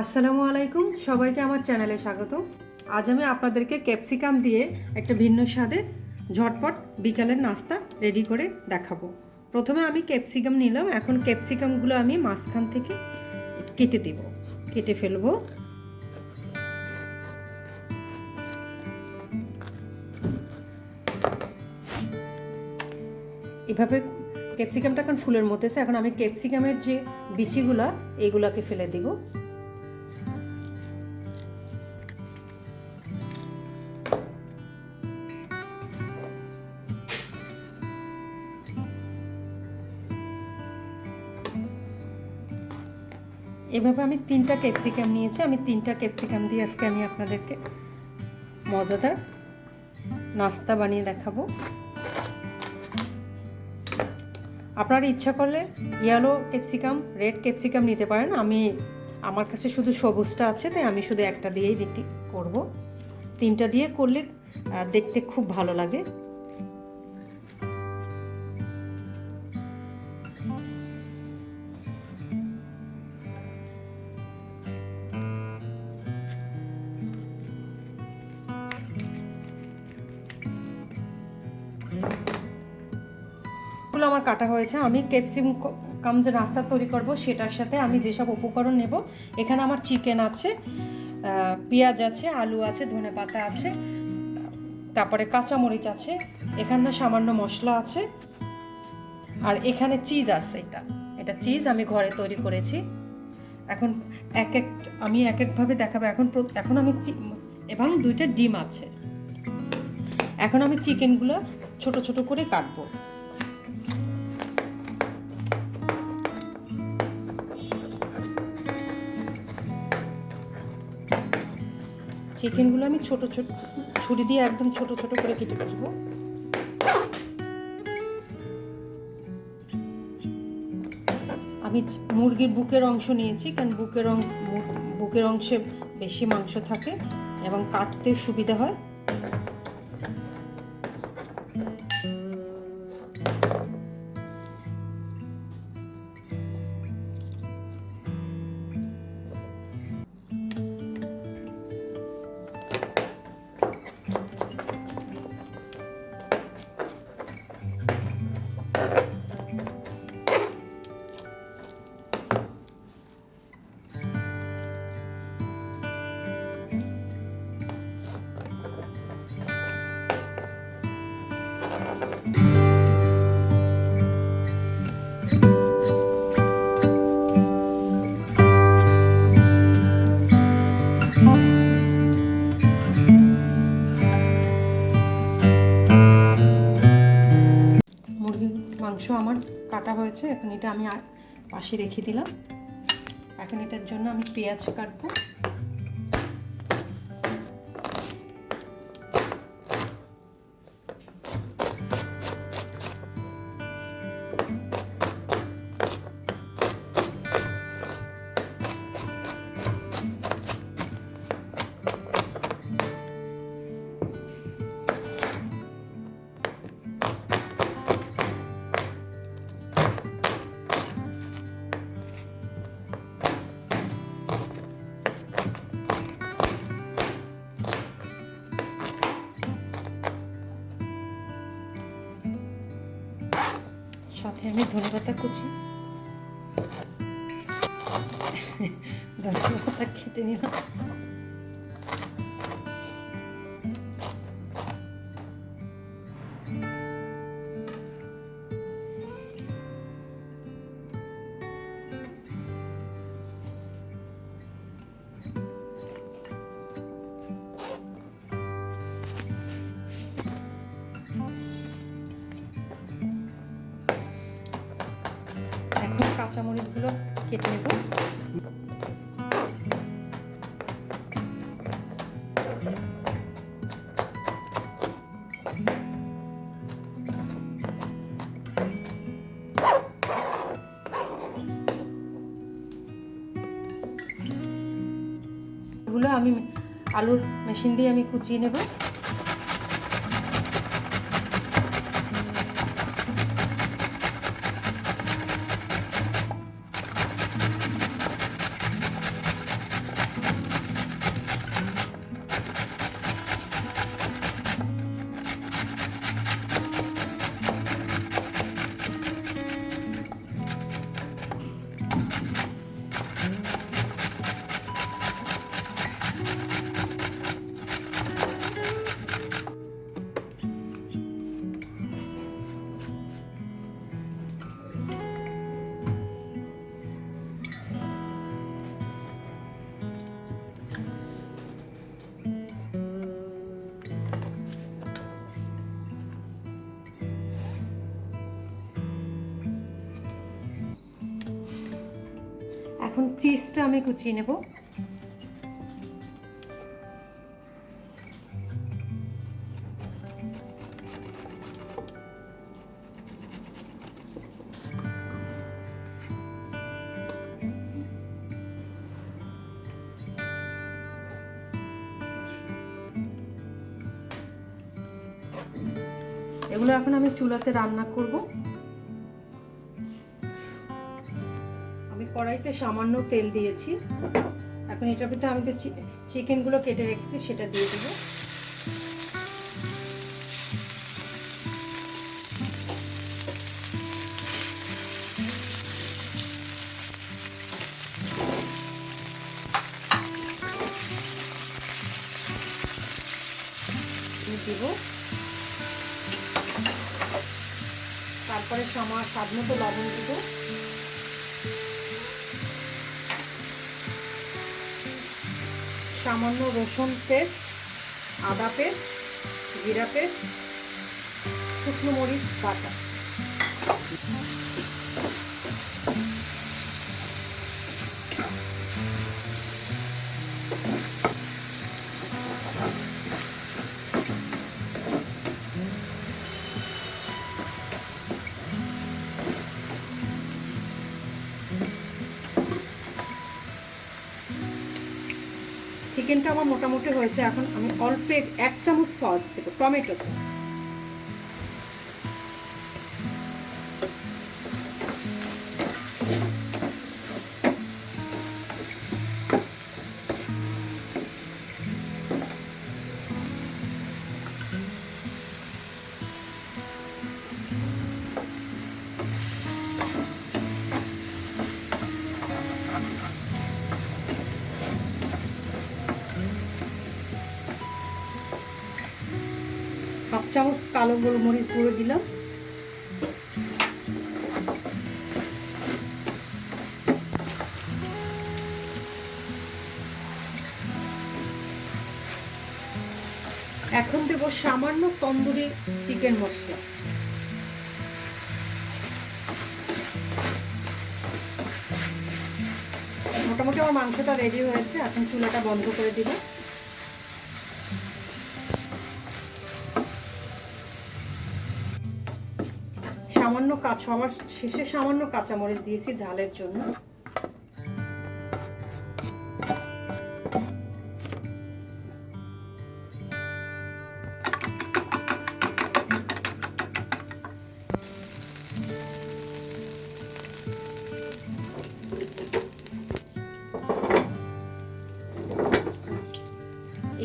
আসসালামু আলাইকুম, সবাইকে আমার চ্যানেলে স্বাগত। আজ আমি আপনাদেরকে ক্যাপসিকাম দিয়ে একটা ভিন্ন স্বাদে ঝটপট বিকালের নাস্তা রেডি করে দেখাবো। প্রথমে আমি ক্যাপসিকাম নিলাম। এখন ক্যাপসিকামগুলো আমি মাঝখান থেকে কেটে ফেলবো। এভাবে ক্যাপসিকামটা এখন ফুলের মধ্যে আছে। এখন আমি ক্যাপসিকামের যে বিচিগুলা এইগুলাকে ফেলে দিব। এভাবে আমি 3টা ক্যাপসিকাম নিয়েছি। আমি 3টা ক্যাপসিকাম দিয়ে আজকে আমি আপনাদেরকে মজাদার নাস্তা বানিয়ে দেখাবো। আপনারা ইচ্ছা করলে ইয়েলো ক্যাপসিকাম, রেড ক্যাপসিকাম নিতে পারেন। আমার কাছে শুধু সবুজটা আছে, তাই আমি শুধু একটা দিয়েই করব। 3টা দিয়ে করলে দেখতে খুব ভালো লাগে। আমার কাটা হয়েছে। আমি ক্যাপসিকাম যে নাস্তা তৈরি করব সেটার সাথে আমি যেসব উপকরণ নেব, এখানে আমার চিকেন আছে, পেঁয়াজ আছে, আলু আছে, ধনেপাতা আছে, তারপরে কাঁচামরিচ আছে, এখানে সামান্য মশলা আছে, আর এখানে চিজ আছে। এটা চিজ আমি ঘরে তৈরি করেছি। এখন আমি এক একভাবে দেখাবো। এখন আমি এবং 2টা ডিম আছে। এখন আমি চিকেনগুলো ছোট ছোট করে কাটবো। চিকেনগুলো আমি ছোট ছোট ছুরি দিয়ে একদম ছোট ছোট করে কেটে ফেলবো। আমি মুরগির বুকের অংশ নিয়েছি, কারণ বুকের অংশে বেশি মাংস থাকে এবং কাটতে সুবিধা হয়। মাংস আমার কাটা হয়েছে। এখন এটা আমি পাশে রেখে দিলাম। এখন এটার জন্য আমি পেঁয়াজ কাটবো। সাথে আমি ধনেপাতা কুচি, ধনেপাতা খেতে নিলাম। কাঁচামরিচগুলো কেটে নেব। এগুলো আমি আলুর মেশিন দিয়ে আমি কুচিয়ে নেব। এখন চিজটা আমি কুচিয়ে নেব। এগুলো এখন আমি চুলাতে রান্না করব। আমি কড়াইতে সামান্য তেল দিয়েছি। এখন এটার ভিতরে আমি যে চিকেনগুলো কেটে রেখেছি সেটা দিয়ে দেব। দিব, তারপরে স্বাদ মতো লবণ দিব, সামান্য রসুন পেস্ট, আদা পেস্ট, জিরা পেস্ট, শুকনো মরিচ বাটা। চিকেনটা আমার মোটামুটি হয়েছে। এখন আমি অল্প 1 চামচ সস দেব, টমেটো সস। হাফ চামচ কালো গোলমরিচ গুঁড়ো দিলাম। এখন দেব সামান্য তন্দুরি চিকেন মশলা। মোটামুটি আমার মাংসটা রেডি হয়েছে। এখন চুলাটা বন্ধ করে দিব। সবার শেষে সামান্য কাঁচামরিচ দিয়েছি ঝালের জন্য।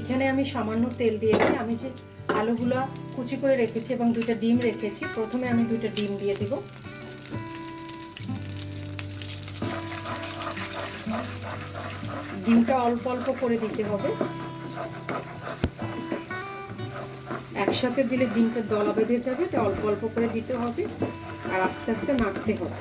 এখানে আমি সামান্য তেল দিয়েছি। আমি যে আলুগুলো কুচি করে রেখেছি এবং 2টা ডিম রেখেছি, প্রথমে আমি 2টা ডিম দিয়ে দিব। ডিমটা অল্প অল্প করে দিতে হবে, একসাথে দিলে ডিমটা দলা বেঁধে যাবে। এটা অল্প অল্প করে দিতে হবে আর আস্তে আস্তে নাড়তে হবে।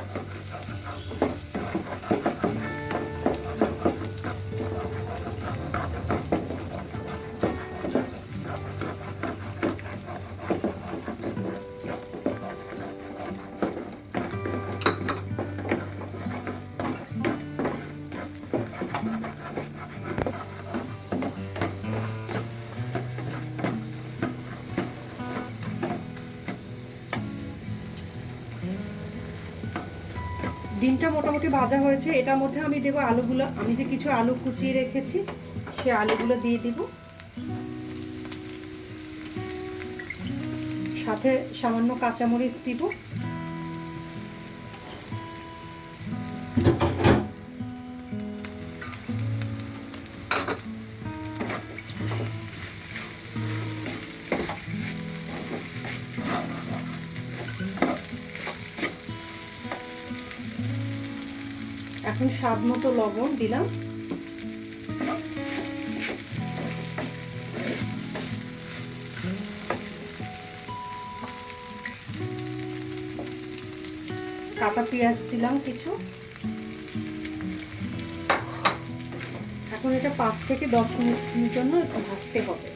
ডিমটা মোটামুটি ভাজা হয়েছে। এটার মধ্যে আমি দেবো আলুগুলো। আমি যে কিছু আলু কুচিয়ে রেখেছি সে আলুগুলো দিয়ে দিব, সাথে সামান্য কাঁচামরিচ দিব। এখন স্বাদ মতো লবণ দিলাম। কাটা পেঁয়াজ দিলাম কিছু। এখন এটা 5 থেকে 10 মিনিটের জন্য একটু ভাজতে হবে।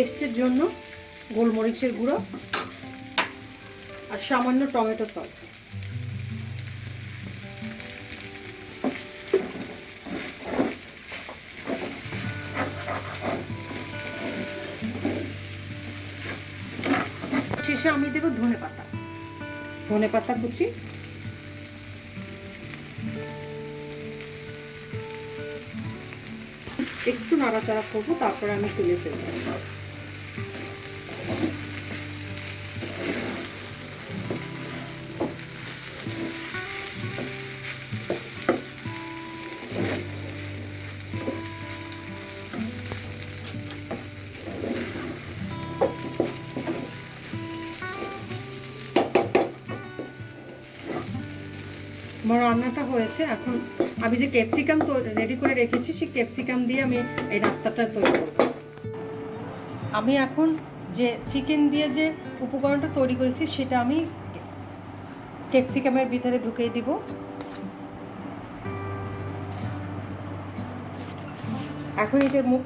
টেস্টের জন্য গোলমরিচের গুঁড়ো আর সামান্য টমেটো সস। শেষে আমি দেবো ধনে পাতা কুচি। একটু নাড়াচাড়া করবো, তারপরে আমি তুলে ফেলবো। আমার রান্নাটা হয়েছে। এখন আমি যে ক্যাপসিকাম তো রেডি করে রেখেছি, সেই ক্যাপসিকাম দিয়ে আমি এই নাস্তাটা তৈরি করব। আমি এখন যে চিকেন দিয়ে যে উপকরণটা তৈরি করেছি সেটা আমি ক্যাপসিকামের ভিতরে ঢুকিয়ে দিব। এখন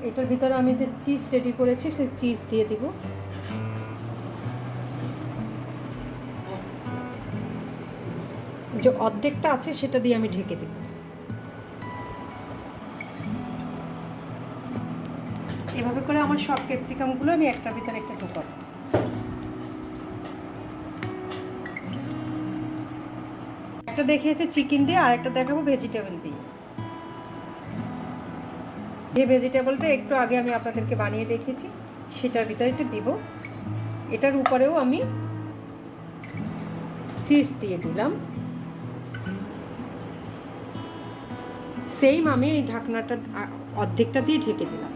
এটার ভিতরে আমি যে চিজ রেডি করেছি সেই চিজ দিয়ে দিব। যে অর্ধেকটা আছে সেটা দিয়ে আমি ঢেকে দেব। এভাবে করে আমার সব ক্যাপসিকামগুলো আমি একটার ভিতরে একটা ঢোকাবো। একটা দেখিয়েছে চিকেন দিয়ে, আর একটা দেখাবো ভেজিটেবল দিয়ে। যে ভেজিটেবলটা একটু আগে আমি আপনাদেরকে বানিয়ে দেখিয়েছি সেটার ভিতরে একটু দিব। এটার উপরেও আমি চিজ দিয়ে দিলাম। সেম আমি এই ঢাকনাটা অর্ধেকটা দিয়ে ঢেকে দিলাম।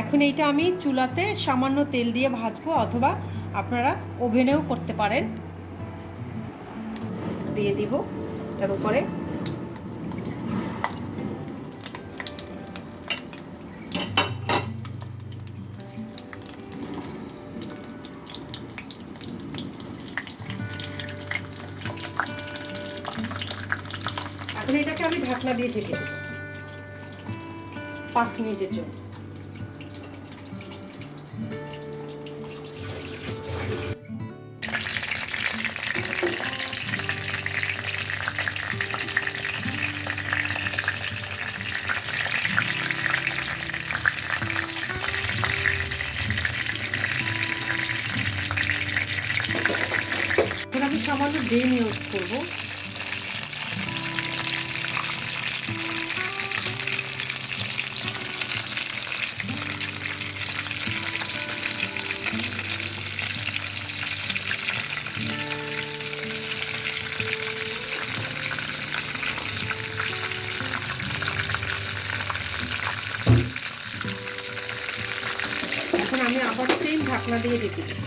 এখন এইটা আমি চুলাতে সামান্য তেল দিয়ে ভাজবো, অথবা আপনারা ওভেনেও করতে পারেন। দিয়ে দিব তার উপরে। এখন এটাকে আমি ঢাকনা দিয়ে ঢেকে দেব 5 মিনিটের জন্য। আমি সামান্য ডিম ইউজ করবো। এখন আমি আবার সেম ঢাকনা দিয়ে রেখে দেব।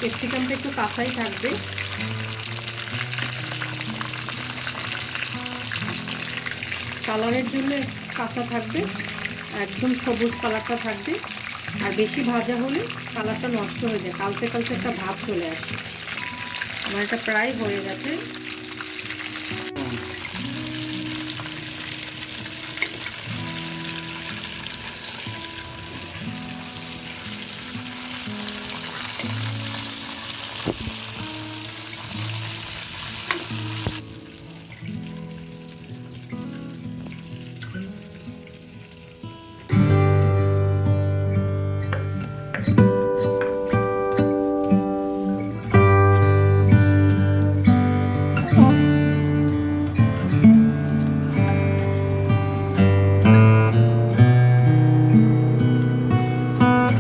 ক্যাপসিকামটা একটু কাঁচাই থাকবে। কালারের জন্য কাঁচা থাকবে, একদম সবুজ কালারটা থাকবে। আর বেশি ভাজা হলে কালারটা নষ্ট হয়ে যায়, কালচে কালচে একটা ভাব চলে আসে। আমার এটা প্রায় হয়ে গেছে।